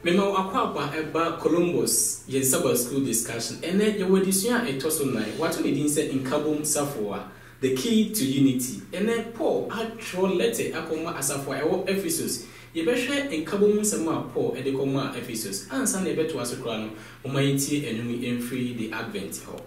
Memo akwaba eba Columbus yen Sabbath school discussion ene ye wadisua etoso nine what we din say in Kabum Safoa the key to unity ene Paul atro letter akoma Asafoa ewo Ephesus ye behwe in Kabum Sama Paul e de koma Ephesus ansa na ebeto asokra no omayiti enumi emfree the advent ho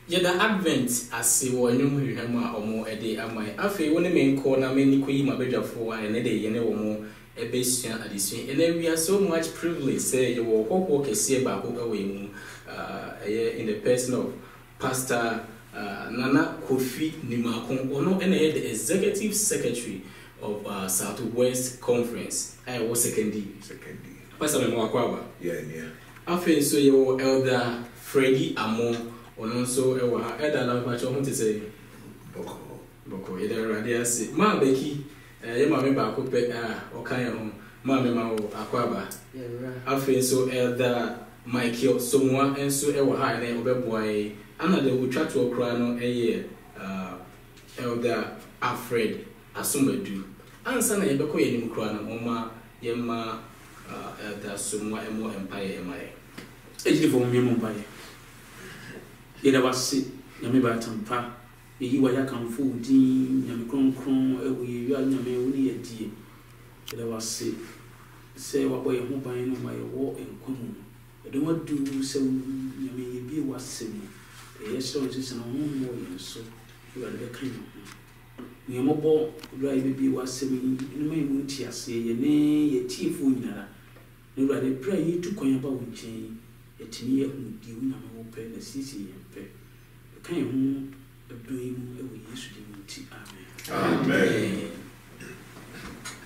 Yada Advent as a one new hammer or more a day am I after one main corner many queen my bedroom for and a day and more a base addition and then we are so much privileged say you will walk a see about away in the person of Pastor Nana Kofi Nimakon or no any the executive secretary of Southwest Conference. I was second D. Pastor Mwakwaba. Yeah. After so your elder Freddie Amo. Ono so ewa ha eda na pa cho ho tese boko eda rade ase ma beki ye ma me ba ko pe o kan ye ho ma me ma o akwaba afi so elder Michael Somwa enso ewa ha na obeboa ana de wutwa to okra no eye elder Alfred Asomadu ansa na ye beko ye nim kra na oma ye ma elder Somwa emo empire emaye ejidi fo mi mo empire Yeda wasi nyame batampa eyi wa yakamfo din nyame kronkron ewe ya nyame woni yedie yeda wasi se wa boye ho ban no ma ye wo enkomu edo wadu se nyame ye bi wasi e yeso nse na ho mo yenso ya de kan ni mo bo do ai bi wasi ni mai mu ti ase ye ne ye tifo nyara ne do de pra yi tu kon ba wonchen etini ye udi nyame wo pe na sisi ye pe kan hu edoim ewe Yesu de muti amen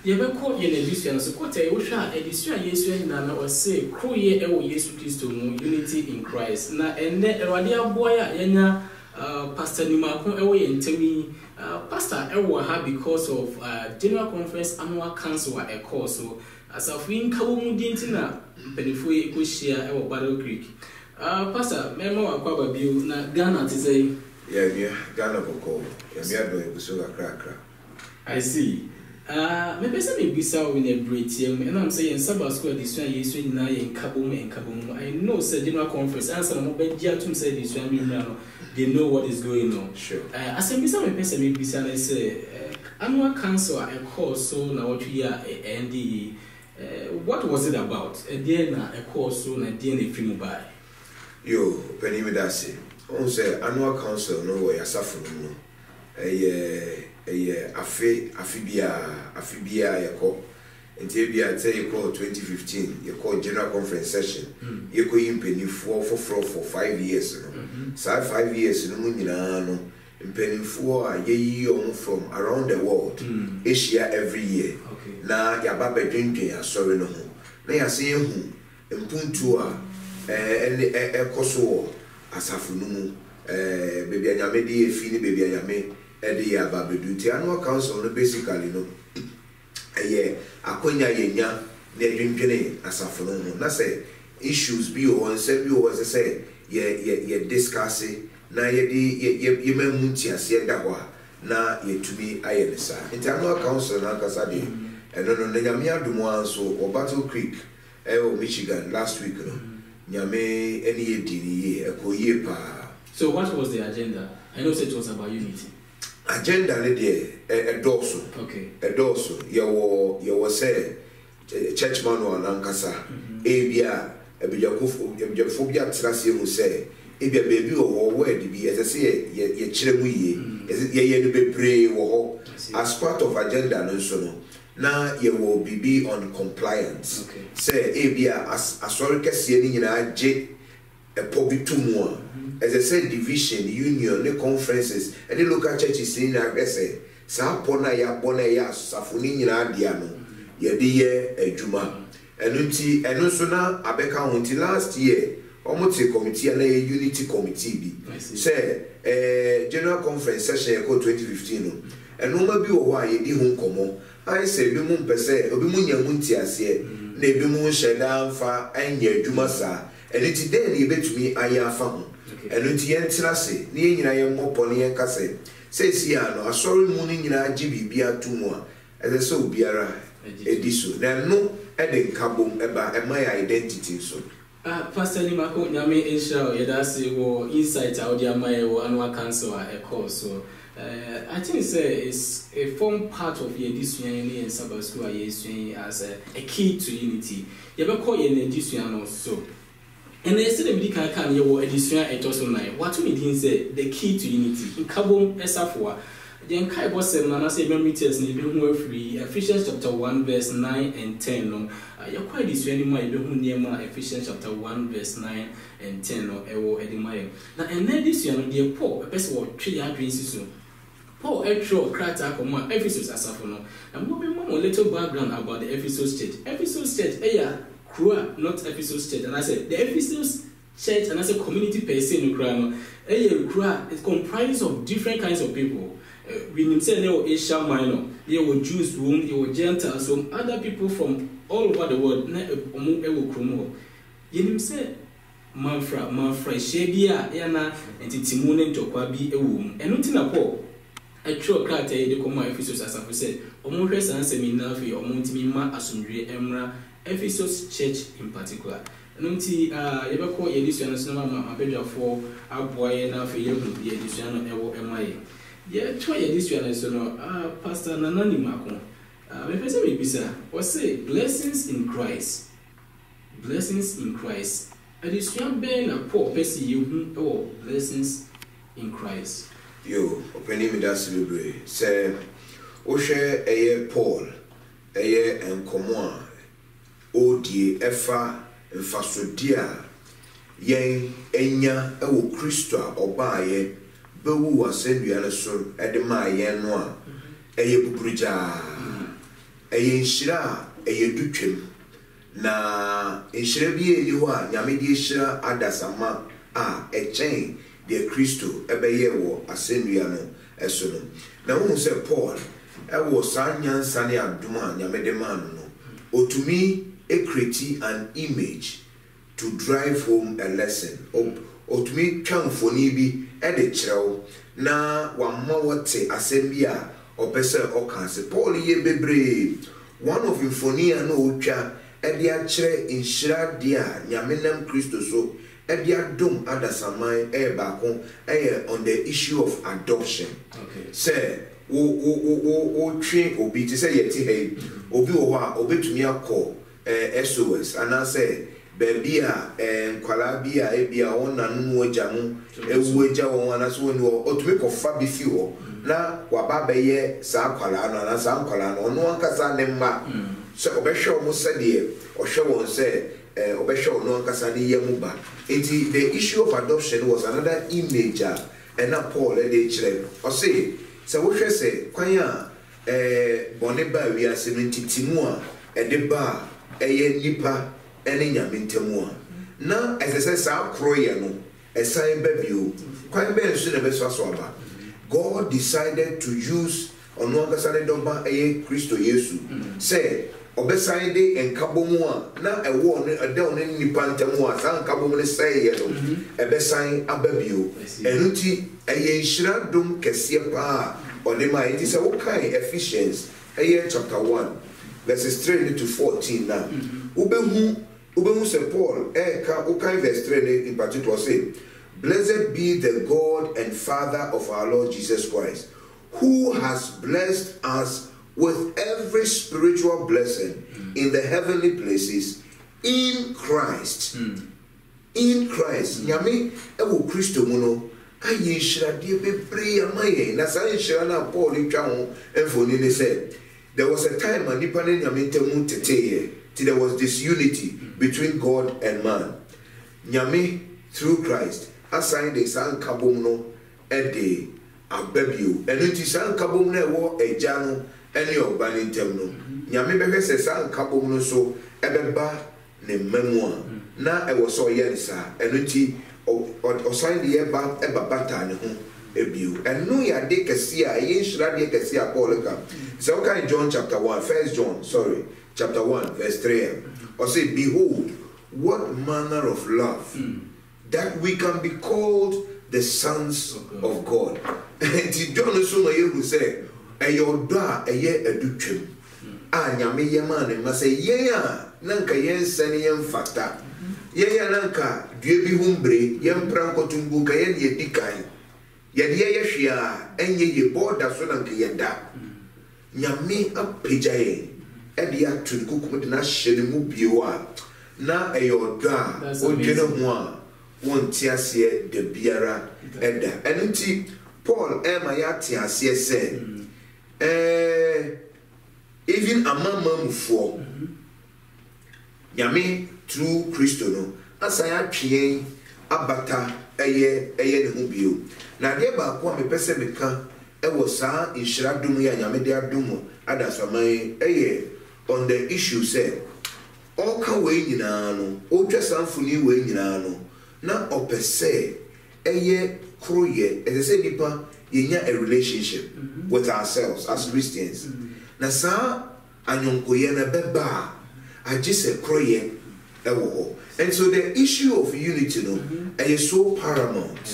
ye be ko ye na edition so ko te wo hwa edition Yesu na na o se kroye ewe Yesu Kristo mu unity in Christ na enne erwade aboa ya yenya Pastor Nimakon ewe ye ntemi pastor ewe ha because of General Conference Annual Council a course so as of in kawo mu dintina benefo e ko share ewe Battle Creek Pastor memo akwaba bio na Ghana to say yeah Ghana boko yeah me do so krakra I see me pesa me bisa we na breatiem and I'm saying Sabbath school this one Yesu nyina ye nkabom I know say General Conference answer no be dia tum say this one me now they know what is going on sure as bisa me pesa me bisa na say annual council a course so na what we are NDE what was it about there na a course so na there na free mobile yo penny me that say on say annual council no we asafu no afibia yako enti bia say you call 2015 you call General Conference session you call impeni for 5 years no so 5 years no nyina no impeni for ye from around the world Asia every year na ya baba dwendwen asori no ho na ya se ehu mpuntu a ekoso asafu no mu bebi anyame de efi ni bebi anyame ede ya baba duti annual council no basically no akonya yenya na dwendwene asafu no ho na say issues bi o say bi o say ye discuss na ye di ye memunti ase da ho na yetumi ayenesa annual council na kasa de eno no nyame adumo anso o Battle Creek o Michigan last week no nyame eni yedini ye ekoye pa. So what was the agenda? I know it was about unity. Agenda le de edoso. Okay. Edoso ye wo say church manual nankasa ebia ebijakofo bia trase mu say ebia baby wo word bi say ye kire mu ye no bebre wo as part of agenda no so no na ye will be on compliance. Okay. Say ebia as sorry kese ni nyina je e pobitu mu as I said division union the conferences and the local churches in aggressive sa pona ya safuni nyina dia no ye de ye adwuma eno nti eno so na abeka hunti last year omote committee na unity committee bi say general conference session ko 2015 no enoma bi wo a yedi ho nkomo ai say bi mu mpese obi mu nyamu ntiase na ebi mu hyeda mfa anya adwuma sa eniti den ye betumi aya afa ho eniti yentra se ne nyina ye mopo ne ye kase say si ano asori mu ne nyina agi bibia tumu a eze so obiara ediso na no eden kabom eba my identity so Pastor Nimako nyame Israel yedase wo insight out ya my annual council a course so I think it's a form part of your disunion in Sabbath school as a key to unity. You ever call your disunion also? And they said the medical can you were a disunion at also nine. What we didn't say the key to unity in Kabum Esafua. The Enkai was said, Nana say, meters in the free Ephesians chapter 1, verse 9 and 10. No, you're quite disunion my near Ephesians chapter 1, verse 9 and 10. No, Ewo Edimaya. Now, and then this year, dear Paul, a best word 3 years soon. Paul Etro Krata Koma Ephesus Asafono. And moving a little background about the Ephesus church. Ephesus church, Krua, not Ephesus church. And I said the Ephesus church and I said community per se no Krano. Krua, it comprises of different kinds of people. We say there were Asia Minor, there were Jews, there were Gentiles, some other people from all over the world. You say Manfra, Shebia, Yana, and Timune to Kwabi, a womb. And not in a Paul. A true crater, the Coma Ephesus, as I said, Omonres and Seminafi, or Montimima, Asundri, Emra, Ephesus Church in particular. Nunti, you ever call edition as no mamma, a for our boy and our film, the edition of Evo MI. Yeah, try edition as no, Pastor Nanani Macon. If I say, Bisa, or say, blessings in Christ. Blessings in Christ. Edition Ben, a poor Pessy, you, oh, blessings in Christ. Yo, opening me that celebrate. Say, Oshe eye Paul, eye enkomo odie efa mfasodia yen enya ewo Kristo a obaye bewu asendua ne so edema yen no a eye buburuja eye nshira eye dutwem na nshira bi eni ho a nyame die hira adasama a echen de Kristo ebeye wo asendua no eso no na wo se Paul ewo sanya nsane aduma nyame de man no otumi create an image to drive home a lesson otumi twamfoni bi e de kyerɛw na wamma wote asɛm bi a opese okanse Paul ye bebre one of infonia no otwa e de akyerɛ inhyira de a nyame nam Kristo so Edia dum adasamai bako on the issue of adoption. Okay. Say o train obi to say yeti hey obi o wa obetumi akọ SOS and I say baby a nkwala bi a ebia wona nnu agya mu ewu agya won anaso woni otumi kofa bi fi ho na waba beye sa kwala no na sa kwala no no ankasa ne mma so obehwe mo se de ohwe won se obesho no ankasa ne yemu ba enti the issue of adoption was another image and na Paul dey kire o say wo hwe se kwan a bone ba wi ase no ntitimu a de ba eye nipa ene nyame ntemu a na esese sa kroye no esan ba bio kwan be nso na be so aba God decided to use ono ankasa ne doba eye Kristo Yesu say obesan de enkabomu a na ewo ne ade ne nipa ntamu a san kabomu ne sai ye no ebesan ababio enuti eye nhira dum kese pa onema enti se wo kan Ephesians eye chapter 1 verses 3 to 14 na ubehu se Paul ka o kan verse 3 in particular say blessed be the God and Father of our Lord Jesus Christ who has blessed us with every spiritual blessing in the heavenly places in Christ. In Christ. Nyame ewo Kristo mu no aye hyirade bebre amaye na sa hyira na Paul twa ho enfoni ne say there was a time when nipa ne nyame ntemu teteye till there was this unity between God and man. Nyame through Christ assigned the san kabom no ede ababio enunti san kabom na ewo eja no ene obani ntem no nyame behwe se san kabom no so ebeba ne mmamu na e wo so ye sa eno nti o sign the eba bata ne ho ebio eno ya de kese a ye nhira de kese a Paul ka so kan John chapter 1 first John chapter 1 verse 3 or say behold what manner of love that we can be called the sons of God. Ti John so na ye hu say eyodo a eye adutwem a nyame ye ma ne ma say ye a nanka ye nsane ye mfata ye ya nanka due bi humbre ye mpra nkotumbu ka ye ne dikan ye de ye hwea enye ye border so nanka ye da nyame apejaye e de atun kukum de na hyene mu bio a na eyodo a odwene ho a wonti ase de biara eda enunti Paul ema ya ti ase se even amamamufo nyame through Christo no asaya twen abata eye ne ho bio na de ba ko me pese meka e wo saa inhira dum ya nyame de adum adasaman eye on the issue say all kan we nyina no o twasanfuni we nyina no na opese eye kroye as I say nipa yenya a relationship with ourselves as Christians na sa anyonkoye na beba agise kroye ewo and so the issue of unity no is so paramount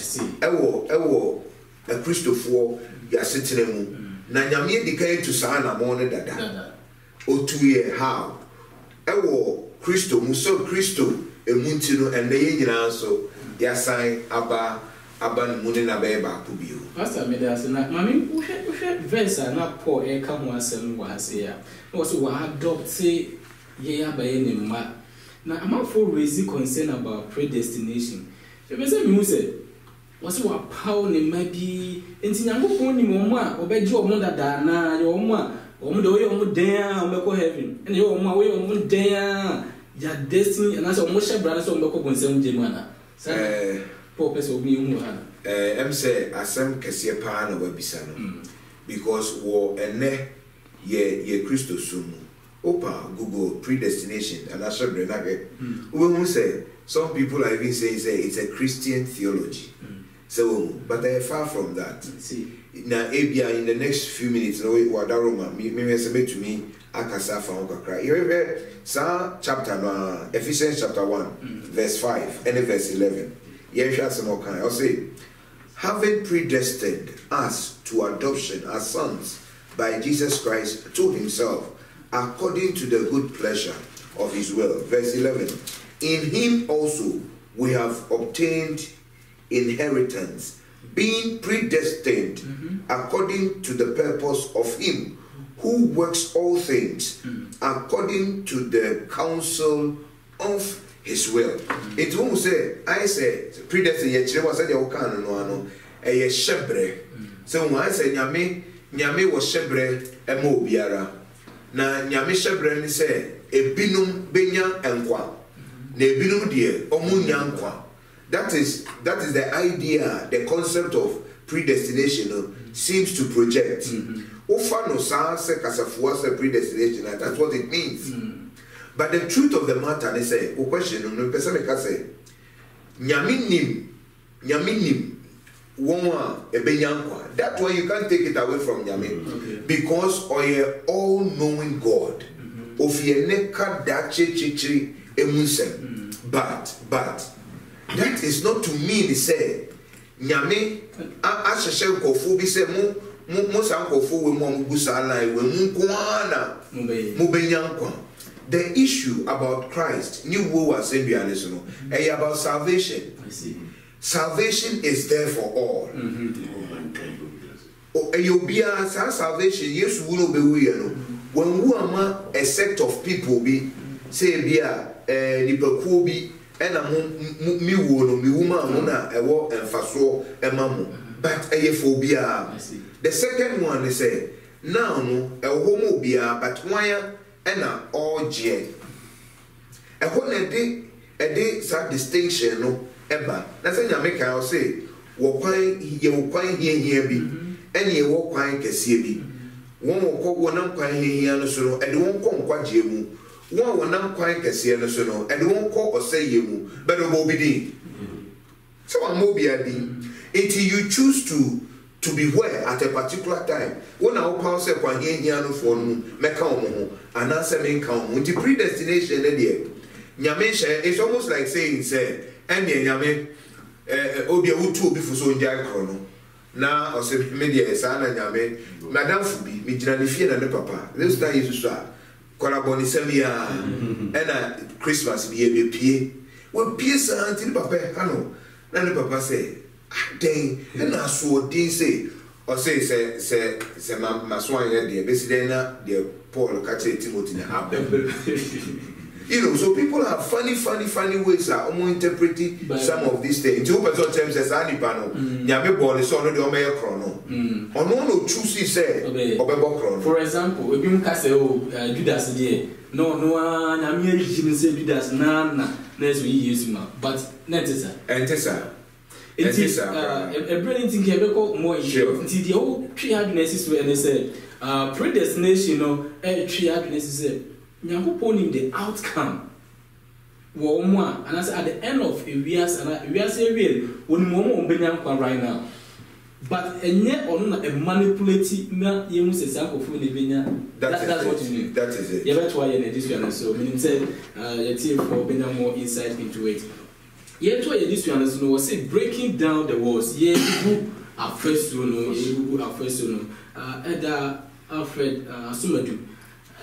ewo a Christopher ya setremu na nyame di kan to sa na mo ne dada otuye how ewo Christo muso Christo emunti no and ye nyina so ya sign aba mune na be ba ku bio pastor me da na mami wo verse na Paul e ka ho asem wa ase ya no so wa adopt say ye ya ba ye ne ma na amafo raise concern about predestination you be say me say was wa power ne ma bi enti nyankopon ni mo a obeje o mo dada na yo mo a o mo de o ye o mo den a o meko heaven ene yo mo a o ye o mo den a ya destiny na so o mo shebra na so o meko concern je mana Paul person obi hu ha em say asem kese pa na wabisa no because wo ene ye Christo sumu opa Google predestination and that's what we say some people are even saying it's a Christian theology so but they are far from that. See Now Abia in the next few minutes no wadaroma me say to me akasa fa okakra you chapter Ephesians chapter 1 verse 5 and verse 11 I'll say, having predestined us to adoption as sons by Jesus Christ to himself, according to the good pleasure of his will. Verse 11, in him also we have obtained inheritance, being predestined according to the purpose of him who works all things according to the counsel of his will. It won't say, I say, predestined yet she was a yokan no a shebre. So when I say nyame was shebre a mo biara. Na nyame shebre ni say a binum benya enkwa. Ne binum die omunya nkwa. That is the idea, the concept of predestination seems to project. Ofa no sa se kasafuwa se predestination, that's what it means. But the truth of the matter is say, question no person can say, nyaminim wonwa ebenyankwa. That way you can't take it away from nyame because oye all-knowing God. Of ye neka dache chichiri emunsem. But that is not to mean say nyame asheshe nkofo bi say mo sankofo we mo gusa lai we nkwana mo benyankwa. The issue about Christ, new wo was about salvation. I see. Salvation is there for all. Salvation, yes, we will be when we are a sect of people be say bia be and a mi woman a war and faso a mamu, but a phobia. The second one is say now a homo bia but why ena oje e ho na de sa distinction no eba na say nyame kan o say wo kwan hia bi ene ye wo kwan kese bi won wo kwan hia no so no e de won nkwaje mu one wonam kwan kɛseɛ no so no ɛde wɔn kɔ ɔsɛyɛ mu bɛde ɔbɔ obi din sɛ wɔn ama obi adin until you choose to be where at a particular time when our power say kwan hia no for no meka wɔn ho anaasɛ menka wɔn ho nti predestination ne deɛ nyame hyɛ it's almost like saying say ɛnneɛ nyame obi a wotu obi fo so ngya korɔ no na ɔsɛ me deɛ saa na nyame madamfo bi me gyina ne fie na ne papa this time yesu so a kɔlabɔ ne sɛm ya ɛna Christmas bi yɛ bepie wɔpie saa nti ne papa ha no na ne papa sɛ adan ɛna asoɔden sɛ ɔsɛ sɛ maso anyɛ deɛ bɛsi dɛn na deɛ Paul ka kyerɛ Timothy na abɛn you know, so people have funny ways that interpret some of these things. Two person says, "Ani pano, nyame ball is only the omega chrono." Or no choose say, "Obebo chrono." For example, if you say, "Oh, Judas there," no, nyame even say Judas na let's we use him, but netisa. It is a brilliant thing here because more into the whole 300 necessary and they say, predestination, a 300 necessary. Nyankopon in the outcome wo mo and as at the end of a years and we are say real when mo benyankwa right now but enye ono na manipulative na yemu se sankofu ne benya that's what you mean. That is it. Yeah, that's why in this one so meaning said you team for benya more insight into it. Yeah, to this one so was say breaking down the walls. Yeah, who are first to know Eda Alfred Asumadu.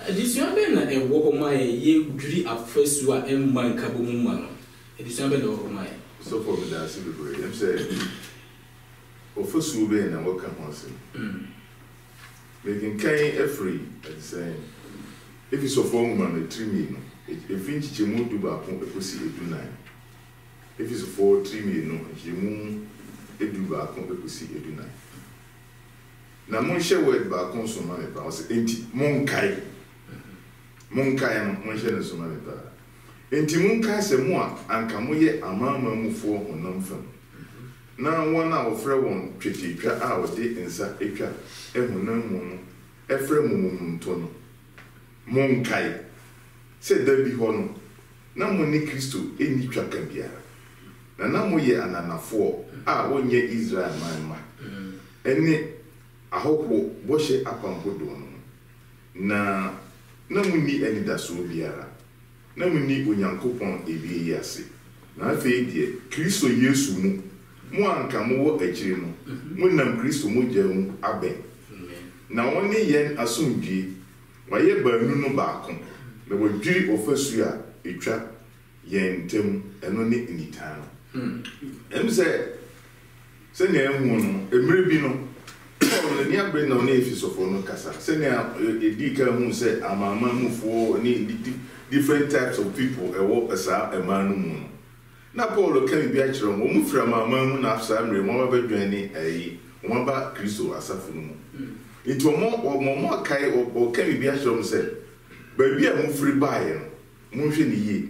This one been a walk on my ye dream at first to a man cabum. This one been over my so for me that's the great. I'm saying, or first will be and welcome once. Making kind a free at the same. If it's a form man, a 3 million, if inch you move to back on a pussy, it do 9. If it's a 3 million, you move a do back on a pussy, it do 9. Now, mon share word back on some money, but I was empty, Monkai, mon share so many better. Enti Monkai se moi, and come ye a mamma move for on non-film. Now 1 hour for one, pretty hour day inside a trap, every no moon, every moon tono. Monkai said there be honor. Now money Christo, any track can be. Now mo ye and an 4, 1 year Israel, my Any I hope wash it up and put on. Na muni any da so biara. Na muni onyankopon ebi yase. Na afei die Kristo Yesu mu. Mo anka mo wo akire no. Mo nam Kristo mo jamu aben. Na woni yen asomdwie. Waye baanu no baako. Na wadwiri ofasu a etwa yen tem eno ne enitan no. Se na ehu no emre bi no the near brain on for no cassa. Send a deacon who said, I'm a man for different types of people, a walk as a man. Now, Paul can be actually move from a man after I'm removed journey a one back Christo as a funeral. Into a more kai or can be actually said, baby, I move free by motion ye.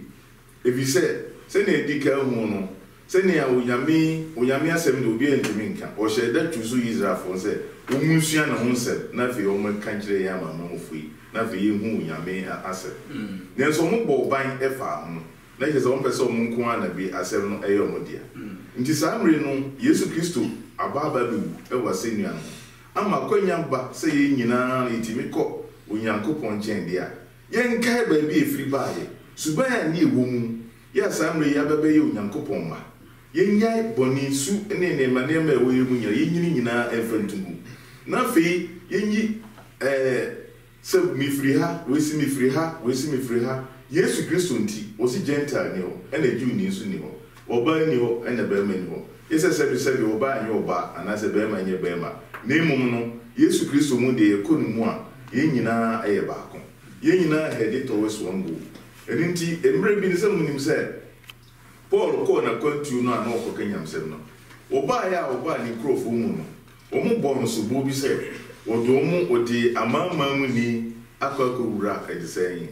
If you said, send a deacon Seni ya uyami asem do bi entiminka o she da tuzu Israel for say umusua na hunse na fe o man kanjire ya mama mufui na fe ye hu uyami asem ne so mo bo ban efa ho na je so mo pese o mo nko ana bi asem no eyo mo dia nti samre no Yesu Kristo ababa bi e wase nua no ama kwanya ba se ye nyina itimi ko onyankopon chen dia yen kai ba bi efiri baaye suban ya ni ewo mu ya samre ya baba ye onyankopon ma yenya boni su ne manema e wo yemu nya yenyini nyina efentumu na fe yenyi se mifiri ha wesi Yesu Kristo nti wo si gentile ni ho ena Jew ni su ni ho oba ni ho ena bema ni ho ese se oba anyi oba anase bema anyi bema na emum no Yesu Kristo mu de ekonu mu a yenyina eye baako yenyina head towards one goal enti emre bi ne se munim se Paul ko na kwantu no ana okọ kanyam sem no oba ya oba ni krofo mu no omu bon so bo bi se odo mu odi amama mu ni akọ wura edisen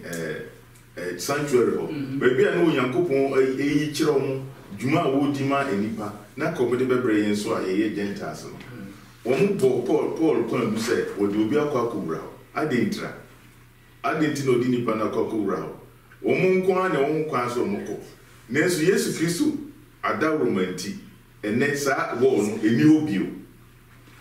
sanctuary ho baby na onyankopon eyi kire mu djuma wo di ma enipa na komede bebre yen so a ye gentiles no omu Paul ko na se odi obi akọ wura adintra no di nipa na akọ wura Omunko na omunko so moko. Nenso Yesu Kristo ada romanti ene sa wo no eni obio.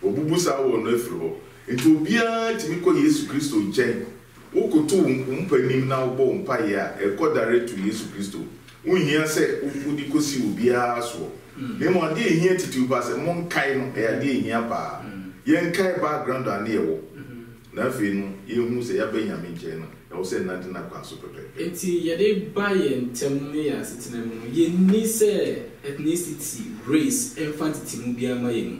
Obubu sa wo no efiri ho. Enti obia timi ko Yesu Kristo nchen. Wokoto mpanim na wo mpa ya direct to Yesu Kristo. Unhia se udi kosi obia so. Nemo ade ehia titu ba se mon kai no e ade ehia ba. Yen kai background ane ewo. Na fe no ye hu se ya banyame nche no. E wo se nante na kwa so pepe. Enti ye dey buy entem ne ya setena mu. Ye ni se ethnicity, race, infantity mu bia ma ye no.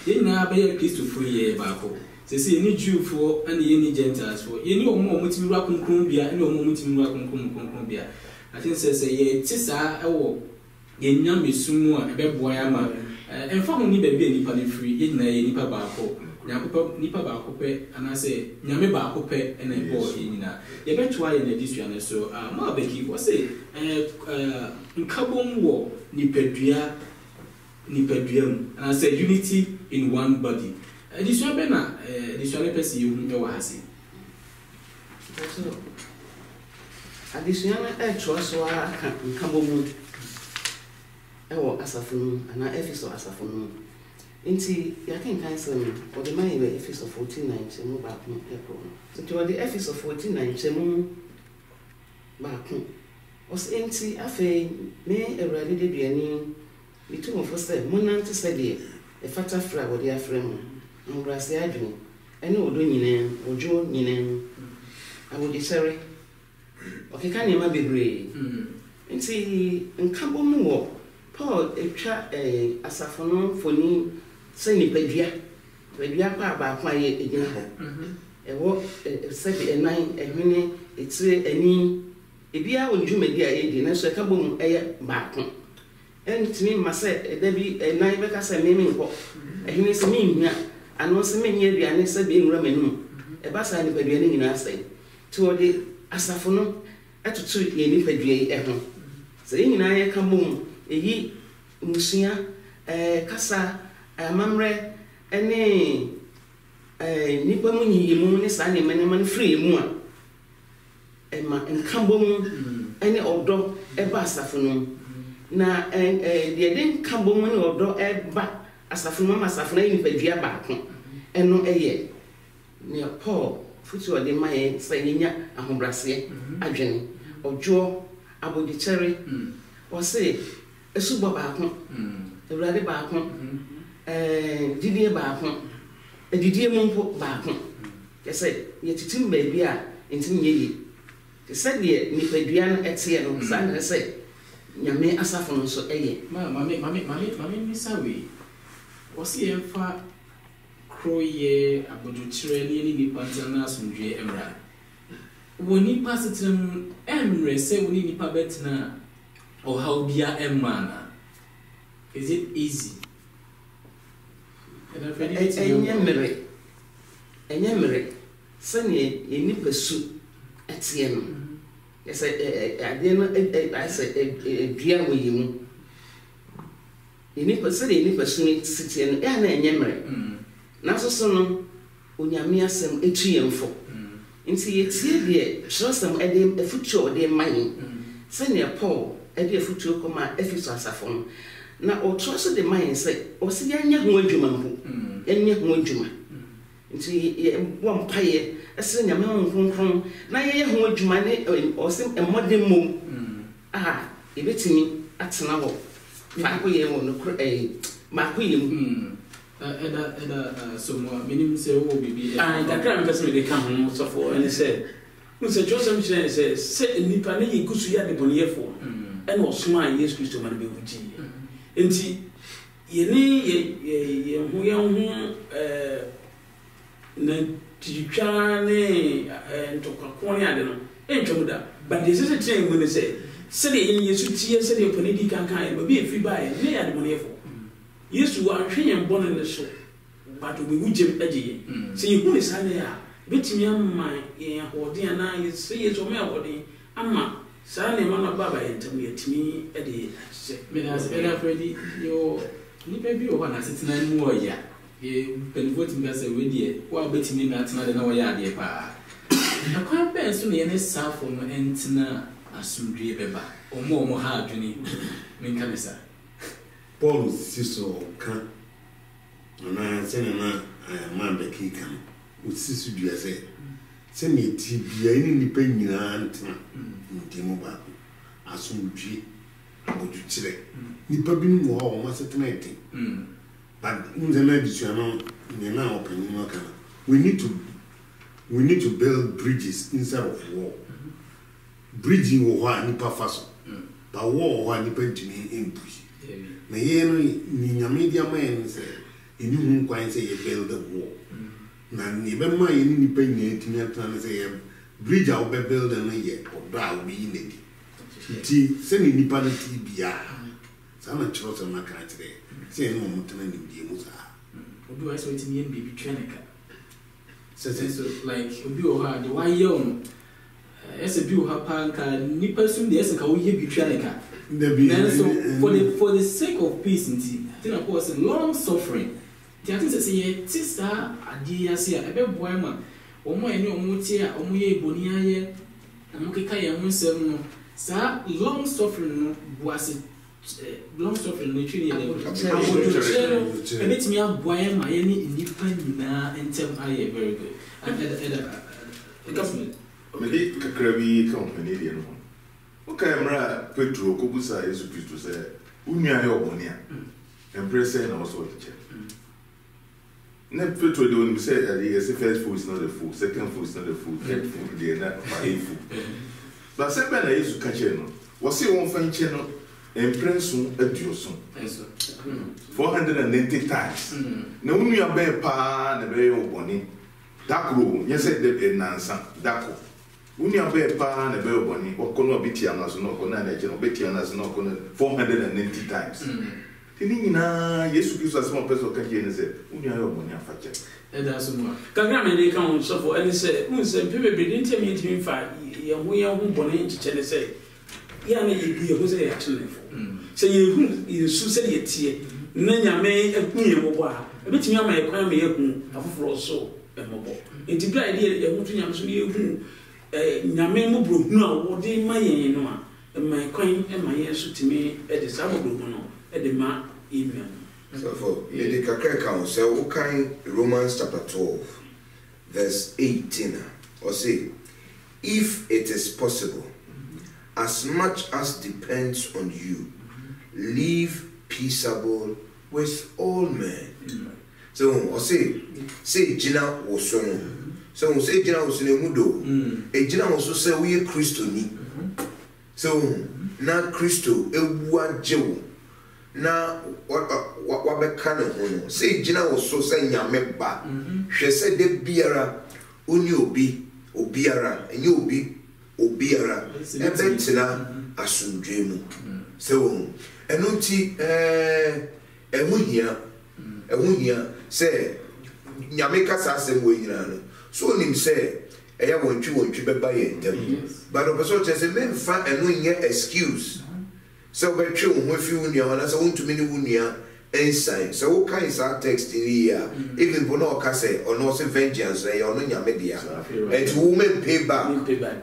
Ye na ba ye Christopher ye ba ko. Se ye ni Jew for and ye ni Gentiles for. Ye ni omo mutimi ra kunkun bia, ni omo mutimi ra kunkun bia. I think say ye tisa ewo ye nyame sumu a ebeboa ya ma emfa ho ni bebe nipa ne free ye nyina ye nipa ba ko nyakopa nipa ba ko pe ana say nyame ba ko pe na ebo ye nyina ye betwa ye na disua ne so ma beki wo say nkabom wo nipadua mu ana say unity in one body disua be na disua le pesi ye hu e wa hase adisua na so aka nkabom ewo asafunu ana Efeso asafunu nti yakin kan say o de mai we Efeso 14:9 se mu ba kun eko so to the Efeso 14:9 se mu ba kun o se nti afi me ewrade de duani bitu mo fose monante se de e fata fra wo de afra mu ngrase adwene ene odo nyine ojo nyine awodi sere okeka ne ma bebre nti nkabo mu wo Paul etwa asafono foni se nipadua pa ba kwa ye egina ho ewo sebe enan ehwene etire ani ebia onjumedi a edi na so ka bom eye ba ko entimi mase edabi enan beka se meme nko ehwene se me nhua ano se me nya aduane se be enwura manum e ba sa nipadua ne nyina sai to de asafono etoto ye nipadua yi eho se nyina ye ka bom eyi musia kasa amamre ene nipa mu nyiyimu ne sa ne maneman free mu a ema nkambo mu ene odo eba asafono na de den nkambo mu ne odo eba asafono ma asafono yi nipa dua ba ko eno eye ne Paul futu ode maye sayenya ahobrase adwene ojo abodichere o se esubo ba ko ewrade ba ko didie ba ko edidie mu mpo ba ko yese ye titim ba bi a entim ye te se de nipadua no etie no sa na se nyame asafo no so eye mami ni sawe osi emfa kroye aboduchire ni nipa ntana asundwe emra woni pasitem emre se woni nipa betna or how bia emana is it easy enyemre sane ye nipa su etie no yes ade no dua wo yimu ye nipa sane ye nipa su etie no ya na enyemre na so no onyame asem etu yemfo nti ye tie de trosem ede efutuo de man sane Paul ede efutuo koma Efeso asafo na o trust the mind say o se ya nya ho adwuma mpo enya ho adwuma nti ye bom paye ese nyame ho kronkron na ye ho adwuma ne o se emodem mom ebetimi atena ho fa ko ye ho no ma ko ye mu so mo minim se wo bibi dakra me pese me ka ho so for and say no se Joseph chire se nipa ne yekusu ya de boniyefo ene osoma Yesu Kristo ma ne be wuji enti ye hu na titwa ne ntokakon ya de no entwom da but the sese train mu ne se de Yesu tie se de ponedi kankan ba bi efi ba ne ya de boniyefo Yesu wa hwenye mbone ne so but we wuje agiye se yehu ne sane ya betimi amma ye ahoden na ye se Yesu me ahoden amma sane ma na baba yentam yetimi ede se me na se eda fredi yo ni baby o na setina ni wo ya ye penvoti mbase we die wa betimi na tena de na wo ya de pa akwa ben so ne ne safo no entina asumdue beba omo ha adwene menka me sa Paul siso kan na sene na man be kika o siso dua se ne ti bia ni nipa nyina ntena ntemo ba asumdue abodu kire nipa bi mu ho ma setena eti but nzema disuano ne na opinion no kana we need to build bridges instead of war. Bridging wa nipa faso ba war wa nipa ntimi empush na ye no ni nyame dia man say eni hu kwan say ye build a wall na ni be ma ye nipa nyina ntimi atana say ye bridge a be build na ye oba we need ti se ni nipa na ti bia sa na chiro se na ka tire say no mo tana ni die mu sa obi wa so ntimi em bibi tweneka so like obi o ha the one year on ese bi o ha panka nipa sum de ese ka wo ye bi tweneka so for the sake of peace nti I think of course long suffering the thing say ye tisa ade ya se a ebe boy ma omo eni omo ti a omo ye boni aye omo keka ye ho nsem no sa long suffering no boase long suffering no twi ye de ebe timi aboy ma ye ni nipa nyina entem aye very good and Medi kakrabi company de no. Okay, mra Petro kobusa Yesu Kristo say, "Unuane oboni a." Empress na also teacher. Na Petro de one say the first food is not the food, second food is not the food, third food they na five food. But say na Yesu ka che no. Wo say won fa nche no, empress un adioso. 490 times. Na unua be pa na be oboni. Dakro, yes de nansa, dako. Unia be pa na be oboni, okono obiti anaso no okono na eche no obiti anaso no okono 490 times. Tini nyina Yesu Kristo asema peso ka je ne se unia yo oboni afache. Eda so mo. Kagra me dey kan so for any say, say people be dey tell me to fa ye ho boni nchiche ne say. Ya na ye bi ye ho say ya chile fo. Say ye hu Yesu say ye tie. Na nyame akun ye bobo a. Ebetimi ama ye kwan me ye hu afoforo so emobo. Enti bra ye hu tu nyame so ye hu nyame mu bro hu a wo de ma yen no a ma kwan ma yen so timi e de sa bro no e de ma email. So for the kakra count so we can Romans chapter 12 verse 18 or say if it is possible as much as depends on you live peaceable with all men. So or say jina wosono. So we say jina wosono mudo. E jina woso say we Kristo ni. So na Kristo ewu ajewo. Na wa be kana hono. Say jina woso say nyame ba. Hwe say de biara oni obiara, enye obiara. Ebe tina asundwe mu. So eno ti ehu hia say nyame kasa asem wo nyina no so nim say eya wontwi beba ye ndem but opeso che say men fa eno nye excuse so be twi wo fi wunia wana so wontumi ni wunia inside so wo kan sa text ni ya even bono oka say ono say vengeance e ono nyame dia and women pay back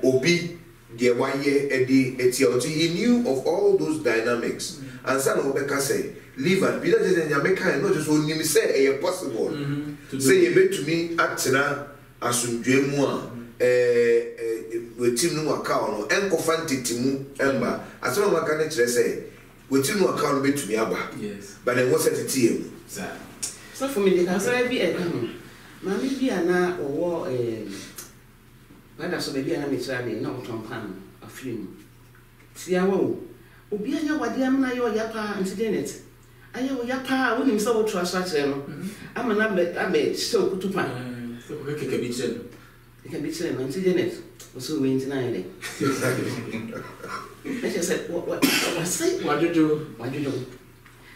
obi de waye eti he knew of all those dynamics and some obeka say live and be that is nyame not just only say e possible say you bet to me atena asundwe mu a wetim no account no enkofa ntitimu emba asona maka na kire say wetim no account bet me aba yes but then what's it tie mu so for me the answer be e kan mami bi ana owo whether so be ana me try na otompan afim tiawo obi anya wade amna yo yapa incident ayo yapa woni msa wo trust akere no ama na abe so kutupa so keke bi chen it can be said incident so we into nine I just said what say what do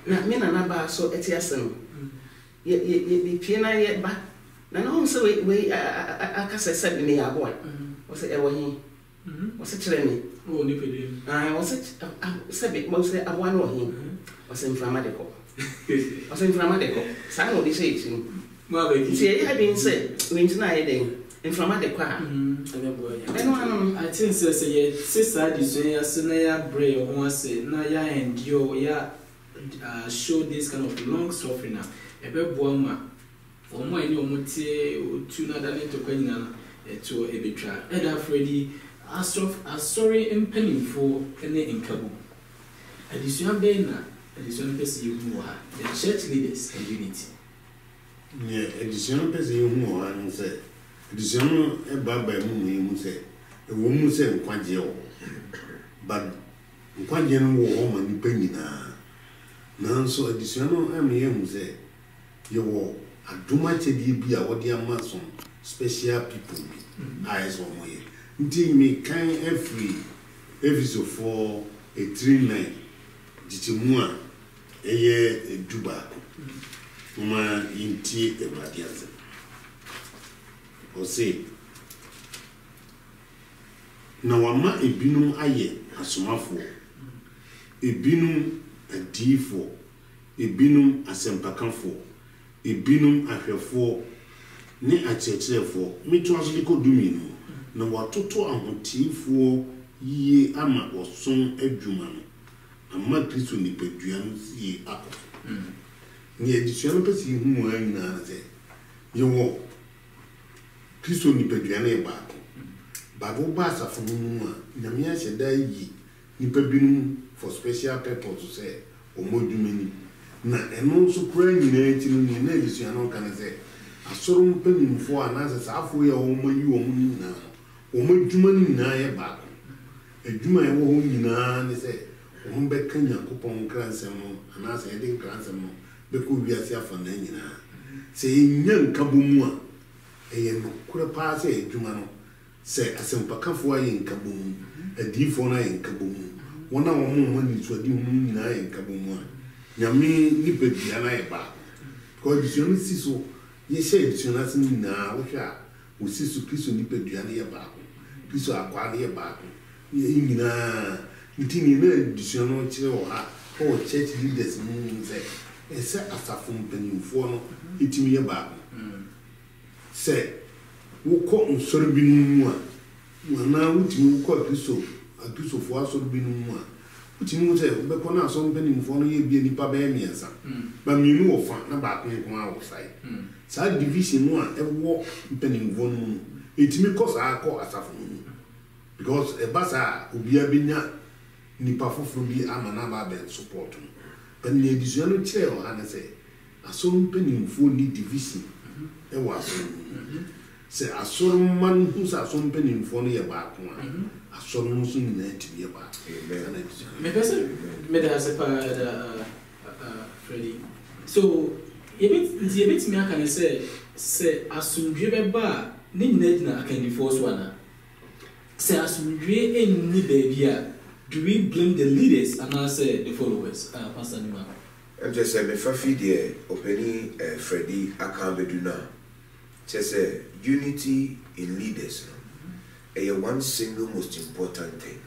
na me na ba so etiase no ye pie na ye ba na no so we akase said me ya boy was e wo hin was kire me oh ni pede was said mo say awan wo hin was inflamadeko was inflamadeko sa no di say it ma be see I been say we into nine inflama de kwa I think so say sister this way so na ya pray won say na ya endure ya show this kind of long suffering na ebebo ma omo ani omo tie otu na da to kwanyina to ebetwa eda Freddy sorry empanimfo ene inkabu adisua be na adisua pese yu ha the church leaders and unity yeah adisua pese yu ho ha say adisua no e baba mu say e wo mu say nkwaje o but nkwaje no wo ma ni panyina nanso adisua no ameye mu say ye wo aduma chedi bi a wodi ama so special people eyes on moye nti me kan every so for a 39 jitimu a eye eduba uma inti ebradiaze o say na wama ebinum aye asomafo ebinum adifo ebinum asempakafo ebinum ahwefo ne achechefo mitu asuli ko dumino na watoto ahotifo yie ama oson adwuma no ama Kristo ni pedua no sie akọ ni edisua no pesi hu anyina na se yewo Kristo ni pedua na baako babo ba asafo mu a nyame ahyeda yi ni pebinu for special purpose say omodumani na eno nso kura nyina enti no ni na edisua no kan se asoro mpanimfo anase saafo ya wo mayi wo mu nyina wo madwuma ni nyina ye baako adwuma ye wo ho nyina ne se wo be kanya kopon kransem no anase ye din kransem no be ko wiase afa na nyina se nya nkabomu a eye no kura pa se adwuma no se asempakafo aye nkabomu adifo na ye nkabomu wona wo mo ni so adi hu nyina ye nkabomu a nyame ni pedua na ye baako ko adisua si so ye say adisua sin na wo hwa wo si so Kristo ni pedua na ye baako Kristo akwa na ye baako ye nyina ntini na adisua no kire wo ha o church leaders mu say ese asafo mpanimfo no etimi ye baako say wo ko nsori binu mu a wana wutimi wo ko Kristo fo asori binu mu a wutimi wo say be ko na asori mpanimfo no ye bia nipa ba emiensa ba minu wo fa na baako nko a wo sai sa division no a ewo mpanimfo no etimi ko sa akọ asafo no because e basa obia benya nipa foforo bi ama na ba ben support no but ne edisua no kire o ha na say asori mpanimfo ni division e wa asori se asoro man hu sa asoro mpanimfo no ye baako a asoro no so nyina etimi ye baako me pese me da se pa da Freddy so yebit me aka ne se asundwe beba ne nyina dina akandifo so ana se asundwe enni baabia do we blame the leaders and say the followers Pastor Nima I'm just saying me fafi de openi Freddy aka beduna say unity in leaders is one single most important thing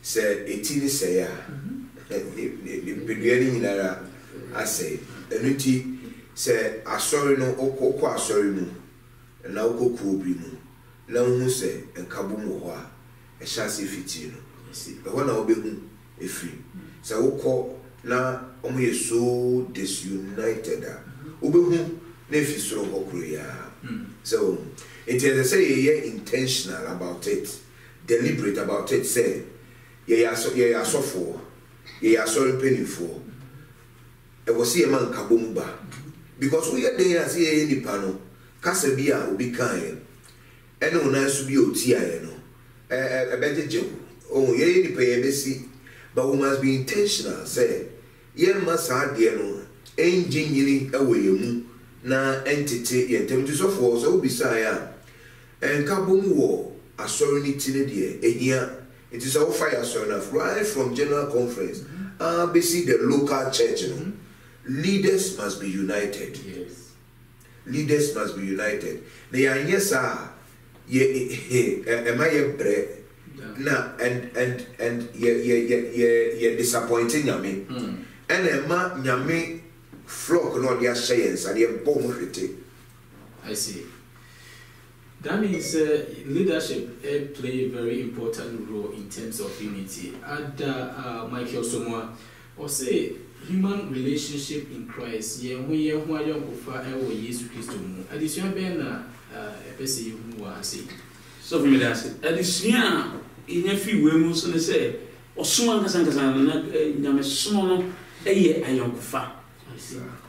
say etini say ya the beginning inara I say unity say asori no okoko asori mu na okoko obi mu na hu say enkabo mu ho a e chance fiti no e ho na obehu efri say okọ na omo ye so disunited obehu na fi soro hokro ya so it is say ye intentional about it deliberate about it say ye asofo ye asori penifo e wo see man kabom ba because we dey as ye nipa no kasa bi a obi kan e no na so bi oti aye no e bejeje o ye nipa ye besi but we must be intentional say ye masa de no engineering e wo ye mu na entity ye tem to so for so obi sai a enkabom wo asori ni tine de ehia it is all fire asori na right from general conference basi the local church no leaders must be united. yes Leaders must be united. They are yes ye am I bre na and ye disappointing yami and ema nyame flock no dia science and ye bomb hwete. I see That means leadership play a very important role in terms of unity. And Michael Somoa, or say human relationship in Christ. Yeah, we are who are young for our Jesus Christ. And this young man, Bessie, who are say. So for me, that's it. And this year, in a few women, so they say, or someone has a small a year a young fa.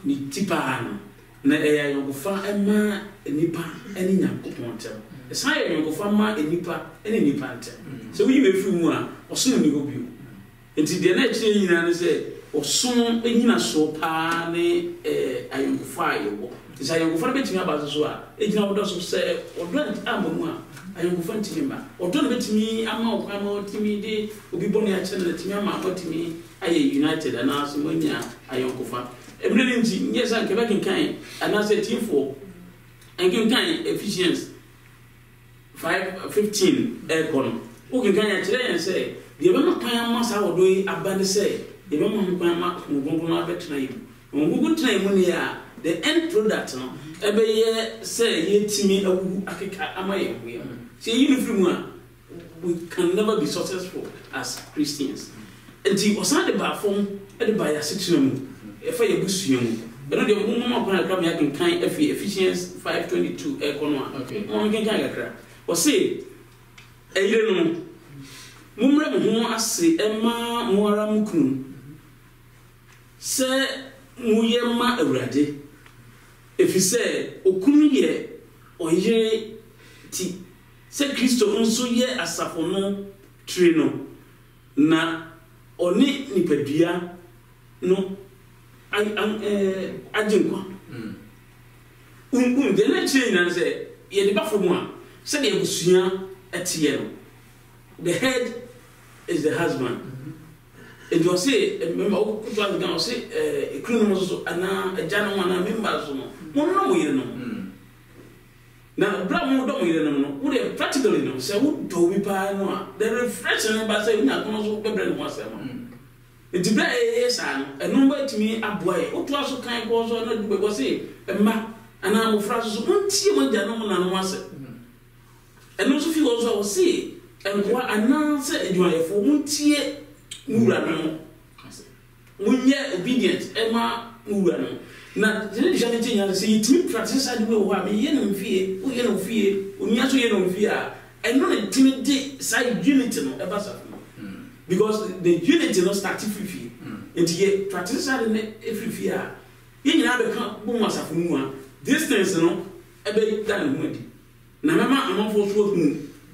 Ni tipa na e young fa ema nipa eni nyankopon esa ye young fa ma enipa eni nipa ntem so we be free mu a osun ni go bio enti de na chire nyina ne se osun enyina so pa ne ayoung fa ye wo esa young fa be timi aba so a ejina wodo so se odo amamu a ayoung fa ntimi ma odo no betimi ama okwa ma otimi de obi boni a chene timi ama otimi aye united and as monya ayoung fa Evidently, yes, I can kind, and I said team 4, and can kind Ephesians 5:15 air column. Who can kind today and say, the Abama Payamas I will do abandon say, the Abama Payama who won't bet name. When we go train when they are the end product, every year say, ye to me, am I? See, uniform, we can never be successful as Christians. And he was not the phone and by a 6 if I use you, but the woman upon a can kind Ephesians 5:22 economy. Okay, one can kind of crap. Or say, a year no, Mumra who I say, Emma Moara Mukun. Say, Muyama already. If you say, Okumi or ye tea, say Christo also ye as a phono trino. Na oni nipedia no. Ajinkwa. The next thing I say, ye the baffle one. Say the busuya etieno. The head is the husband. And you say, remember, who was going to say, a criminal and a gentleman and members. One no way no. Now, Brahmo don't we know. Would have practically know. Say, who do we buy no? The reflection by saying, not going to be once. It's a number to me a boy. What was so kind was on it because a map and I'm a Francis won't see what gentleman and was it. And also, if you also see, and what announce you are for Muntie Murano. When you're obedient, Emma Murano. Now, the reality is, see, timid practice I do have a yen fear, who yellow fear, when you have fear, and not a timid side unity of a because the unity not start free. And yet, practice in every fear. In another boomers of Mua, distance, no, a bit done with. Now, Mamma, I'm for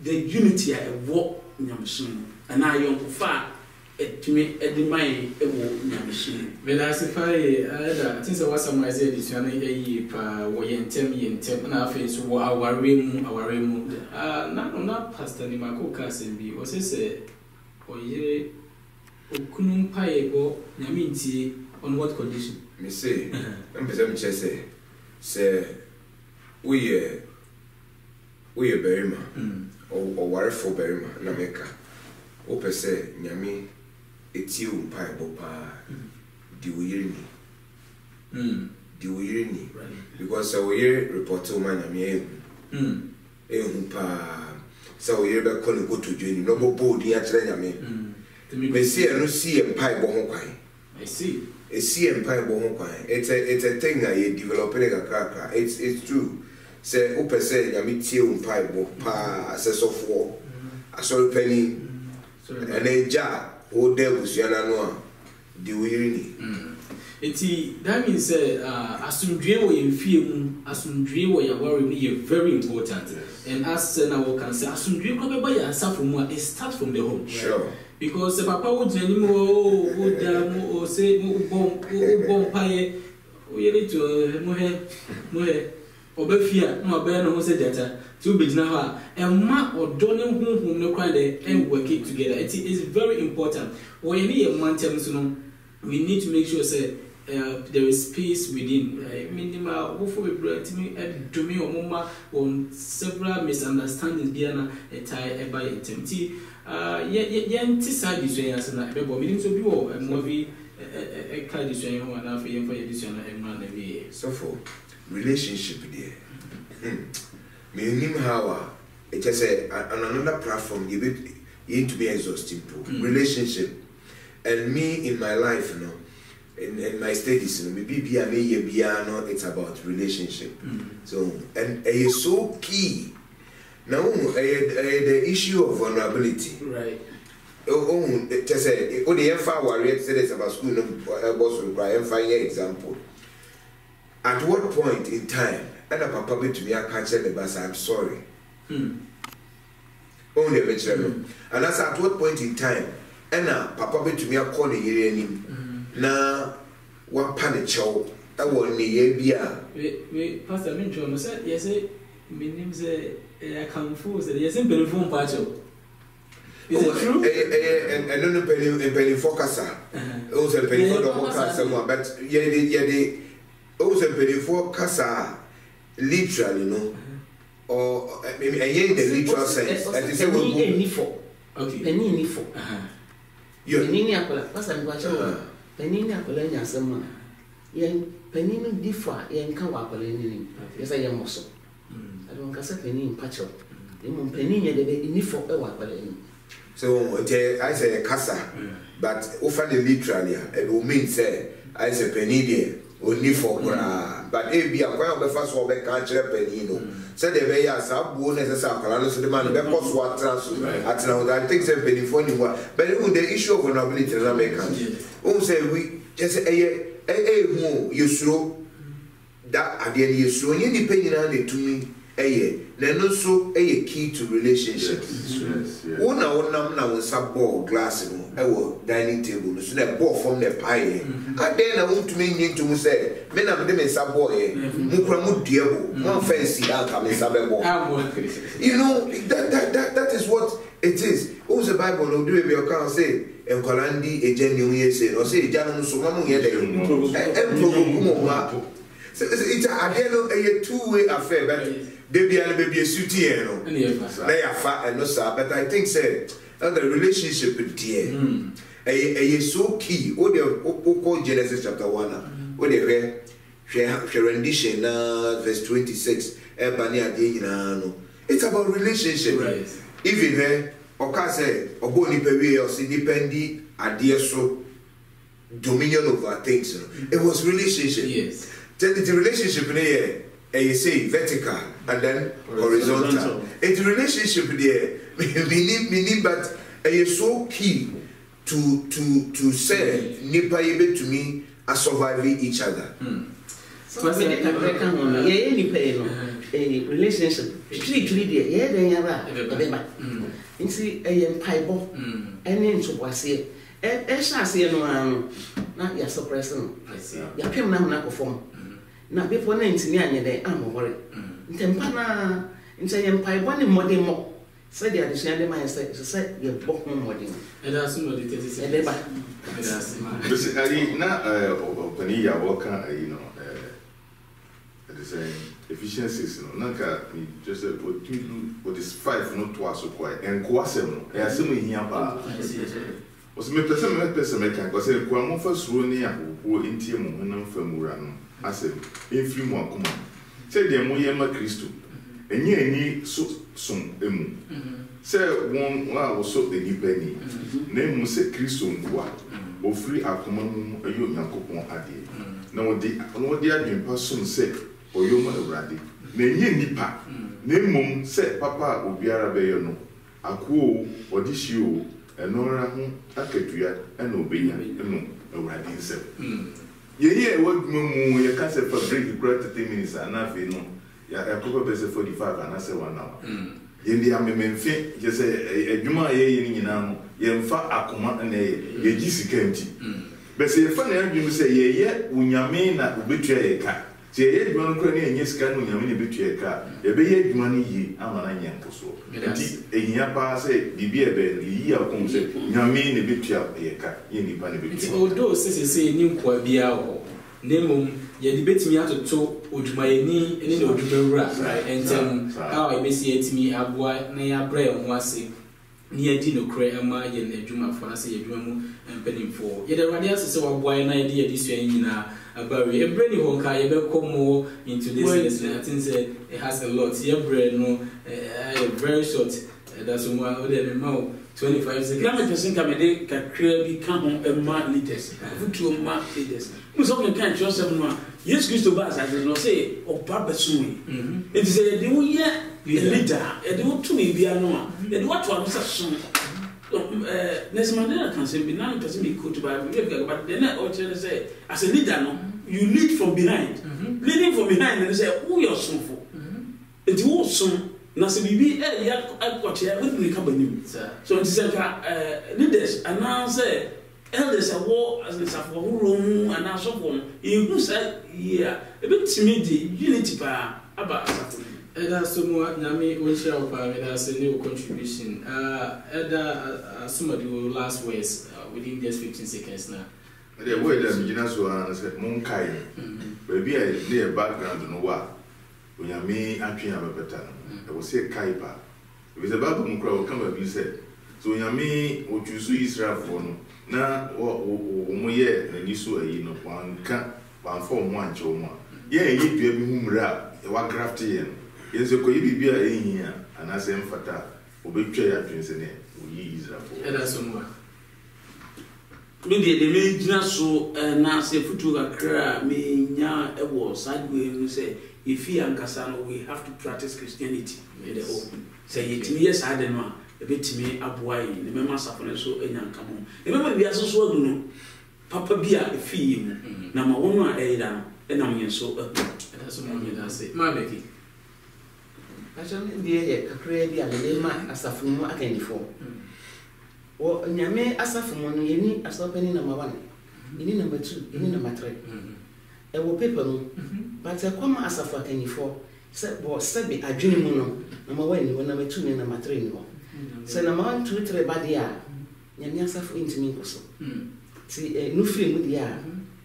the unity I walk in your machine, and I young far to me at the mind a walk in your machine. Well, as if I think I was some idea this one a year per way and and our face were our rim, not Pastor Nimako Cassin be, was it? Or ye Kunum Paego, Yaminti, on what condition? Me say, I'm say, we are Berryman, or worry for Berryman, Nameka. Ope say, Yami, it's you, Paebo Pa, do we hear me? Do we hear me? Because I hear report to man, Yami, Pa. So we ever couldn't go to join no board the actually. Me see and see and pipe bon. I see. A see and pipe bon. It's a thing that you develop a cracker. It's true. Say, Opa say, Yami pipe pa assess of war. I saw a penny and a jar. Oh, devils, Yana. Do we really? That means asundwe in film, asundwe or worry very important. And as now can say asundwe come by yourself from it starts from the home. Sure. Because the papa would say bomb pie, we need to mohe obefia no be no say data to be now and ma or doning whom no cry and working together. It is very important. When you need a man tells we need to make sure say there is peace within. Minimal, hopefully, to me or Muma on several misunderstandings. Diana, a tie by eternity. Side this way as an apple meaning to be a movie, a card this way, and after you for edition and run away. So for relationship there. Me how it just say on another platform you need to be exhausting relationship. And me in my life, you know, in my studies, you know, maybe piano, it's about relationship. So and it is so key. Now the issue of vulnerability. Right. Just say the empire warrior said it's about school boss require example. At what point in time, and a papa to me, I can't tell the boss, I'm sorry. Only a mention. And that's at what point in time, and papa to me, I call the year now one panic show. I want the year. Pastor Mincho said, yes, my name's a confused, yes, in Belgium Pacho. Is it true? And then penny focus. Also, penny focus, but yeah, also penny focus, literally, you know, or maybe in the literal sense. And they say, penny for. Okay. Penny for. Penny Apple, what's I'm watching? Penny Apple and some penny differ, and come up in yes, I am also. I don't guess a penny in patch up. Penny, the for a wapper. So I say casa, but often literally it will mean say I say penny only for but it be a quite of the first one can't penino. So the way as a bonus as a colonel so the man the cost what transfer at now that takes a penny for anyone. But the issue of vulnerability in America. Oh say we just who you slow that at the end you slow you depending on it to me. Then also a key to relationships. One now ball glass dining table, so that ball from the pie. And then I want to mean to say, men of them is a boy, Mukramu Diabo, one fancy outcome is a ball. You know, that is what it is. Who's the Bible will do if you can't say, and Colandi a genuine say, or say, Janum Sumamu yet, and so it's a two-way affair, but they be a suitor, they are fat and no sir. But I think say the relationship with dear is so key. What the Genesis chapter 1, what they rendition verse 26. It's about relationship. Even or say or boni pewe or see dependi idea so dominion over things. It was relationship. Yes. The relationship there, you say vertical and then horizontal. It's relationship there, meaning, but it's so key to say nipa able to me as surviving each other. So when they can break down, a relationship, truly, yeah, they are you see a pipe, and into what's here. I shall see no, not your suppressing. Your pim now perform. Now before 19 years, I'm worried. Tempana, in saying pipe one more than more. Said the additional mindset to say your book more than. And that's not the case. Now, Penny, I work, you know, the same efficiencies. Nanka, just what is 5 not twice so quiet and Quasem. I assume here about. Was me person can go say Quamo first ruinia who in Tiamo and Femurano. I said, if you want come on. Say the Moyama Christo. And ye need so some emu. Say one was so the penny. Name was say Christo Mwa. Or free a common a young Yakopon Adi. No, the admin person said, or Yoma Radi. Name ye nipa. Name mum said Papa will be Arabeano. A quo or this you. And Nora Akatua and Obey and already said. Ye what moon you can't say for break the 30 minutes and nothing. No, I probably say 45 and I say 1 hour. In the Amen, you say a Juma ye in now, ye fa Akuma and a Jessica empty. But say, funny, you say, ye, when you mean that betray a car. Say, ye, you want to cry and yes, can when you mean betray a car. Ye be money ye, I'm an young person. In your pass, the beer bell, ye are come say, you mean a betray a car, ye need panny. It's although, say, new Quabia, name ye debate me out of two, which my knee and in the right, and how I may see it me, a boy, nay, a brain, one say. near Dino Cray and my and Juma for us, a drum and penny for. Yet the radius is our boy, an idea this year in a berry. A brandy honka, you better come more into this. I think it has a lot. Here, bread, no, very short. That's one of them. 25 seconds. Let me just come a day can become a man leaders. To mark leaders. Who's only can't trust someone. Yes, Christo Bass, I did not say, or Papa Sui. It is a do yet leader, a do to me be a no. And what one was a son. Nelson Mandela can say, be 9% be cool to buy, but then I also say, as a leader, no, you lead from behind. Leading from behind and say, oh, you're so for. It was soon. Nasi bibi ya akwache with me kabani so it is leaders and now say elders are war as the for room and now so on you say yeah a bit timid unity pa aba Eda somo nyame o share o pa eda se new contribution eda somebody will last words within just 15 seconds now. The way that begin so and say monkai baby I near background no wa onyame atwe ababeta no I will say kaipa if the Bible mukra will come and say so onyame o choose Israel for no na o moye na niso ayi no wanka wanfo mo anche o mo ye yi dua bi humra e wa graft ye no yense ko yi bibia ehia anase mfata obetwa ya twinse ne o yi Israel for eda somo me de me gina so na se futu kakra me nya e wo sadwe no say if you and Kasano, we have to practice Christianity in the open. Say it me, yes, I don't know. A bit to me, Abuai, the members of the so and come on. Remember, we are so no Papa Bia, a fee, number one, Ada, and I'm so that's what I say. My Becky. I shall be a crazy and the man as a fumo again before. Or Nyame as a fumo, you need as opening number 1, you need number 2, you need number 3. E wo paper no but e come as for 24 say bo sabi adwene mu no number 1 ni wo number 2 ni number 3 ni wo say number 1 2 3 ba dia nyame asafo intimi nkoso ti no free mu dia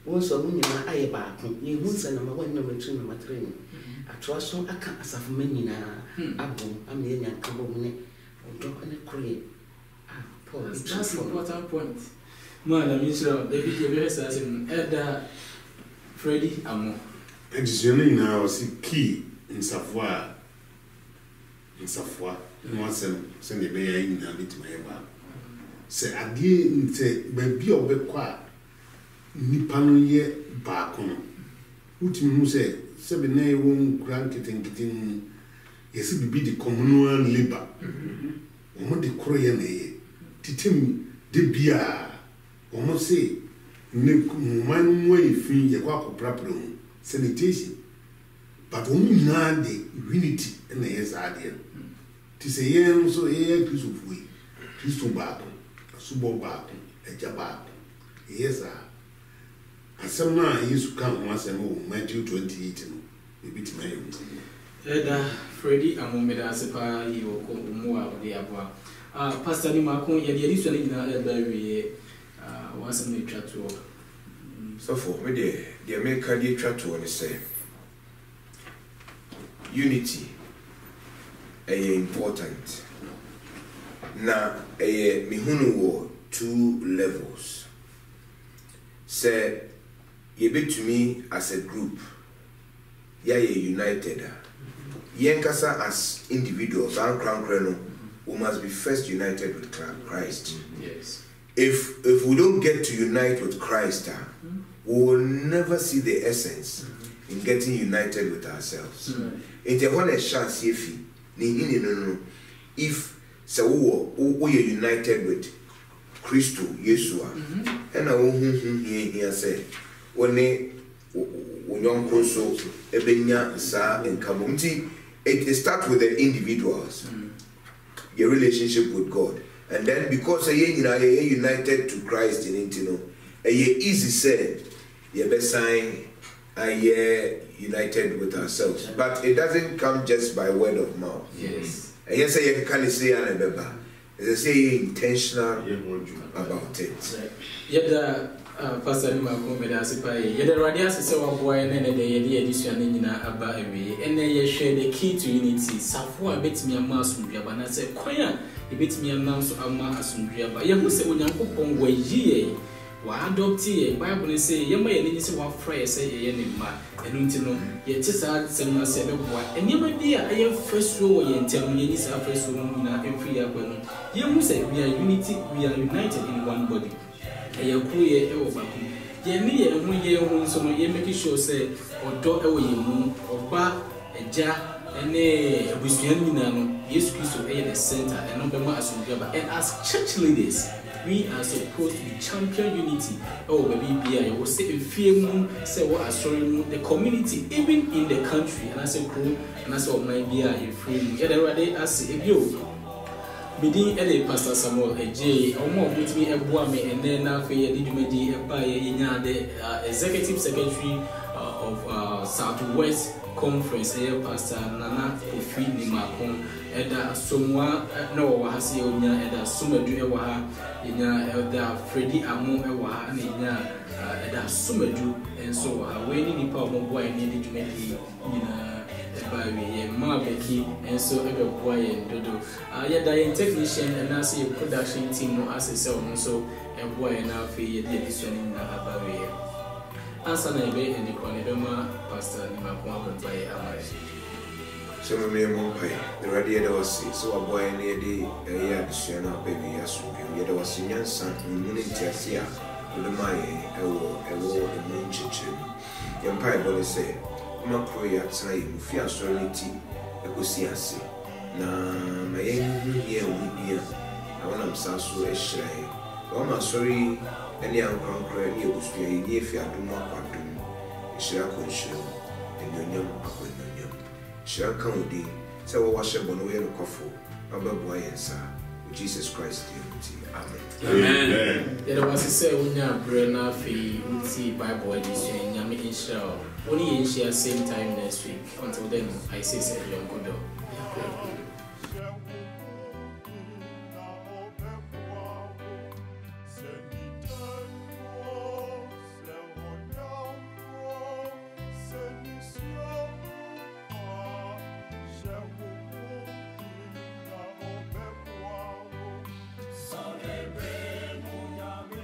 wo so mu nyama aye ba ko ye hu say number 1 number 2 number 3 ni atwa so aka asafo manina abo am ye nyanka bo mu ne odo ne kore Paul that's an important point man I'm sure the video very certain Eda Freddy Amo. Additionally, now see key in Savoie. In Savoie, no send the mayor in a bit my bar. Say again, say, baby of the quad Nipano ye barcono. Who say, 7 nay won't grant getting yes, it be the communal labor. What the Korean a Titim de Bia, almost say. Man way free a quack proper sanitation, but only now the unity and the yes idea. Tis a year so a piece of way, Christo Barton, a subo barton, a jabarton. Yes, sir. And some man used to come once and more, Matthew 28, maybe to my own. Eda Freddy Amomeda Sepa, you will come more of the Abba. Pastor Nimakon, yet you usually in a very once a chat to so for me the American chat to say unity is important na mihunu wo 2 levels say you be to me as a group ye united yenkasa as individuals and crown we must be first united with Christ. Yes. If we don't get to unite with Christ, we will never see the essence in getting united with ourselves. In the one chance, if we are united with Christ, Yeshua, and I will say, when young so ebenya sa in community, it starts with the individuals, your relationship with God. And then because a united to Christ in Intino, a easy said, you be sign a united with ourselves. But it doesn't come just by word of mouth. Yes. And yes, I can say and remember. As I say, intentional about it. Yet Pastor Nimako Medasipai, yet the Radias is our boy and then the edition in about away, and then you share the key to unity. Safua bit me a mouse from Biabana said, Quia, he bit me a mouse of Mamas from Biaba. You must say, when you put on way ye, why adopt ye, Bible say, you may need to walk free, say, any man, and until yet is hard, send us a boy, and you may be a first row and tell me it's our first room every year. You must say, we are unity, we are united in one body. You queer over. Ye near and we year on so you make sure say, or dog away moon, or bar, a jar, and a Busianino, yes, Christo, the center, and number one as we and as church leaders, we are supposed to be champion unity. Oh, baby, I will say a fear moon, say what a story moon, the community, even in the country, and I say, cool, and I saw my beer in free. Yet already I say, you. Bidin Ede Pastor Samuel J. Omo with me Ebuame and then now for Yedimedi Ebaya the Executive Secretary of Southwest Conference, Pastor Nana Kofi Nimakon, Eda Somwa no Wahasi Onya, Eda Sumedu Ewaha, Eda Freddy Amo Ewaha, and Eda Sumedu, and so when any power of boy needed to make Mabeki and so every boy and dodo. Yet the technician and I see a production team no as a cell so a boy and I feel the edition in the Abawe. Answer Nabe and the Conedoma, Pastor Nimakwan by Amare. So, me and the radiator was so a boy near the area, the Siena baby, as we had was in Yansan, in Munitasia, with the Maya, a war, a moon chicken. Young Pie Bonnie say. Makoya try mufia solidity ekosiase na mayen here wibia I want am saso e hrai o ma sorry any ankonkra ni ebusua ni efia dum akwadum hira konhiro enyonyam akonyonyam hira kan odi se wo wa hye bono we rekofo ababo ayensa Jesus Christ amen. Amen. There was a say when you pray now for see Bible edition Nyame Inshallah. Only in share same time next week. Until then, I say young good.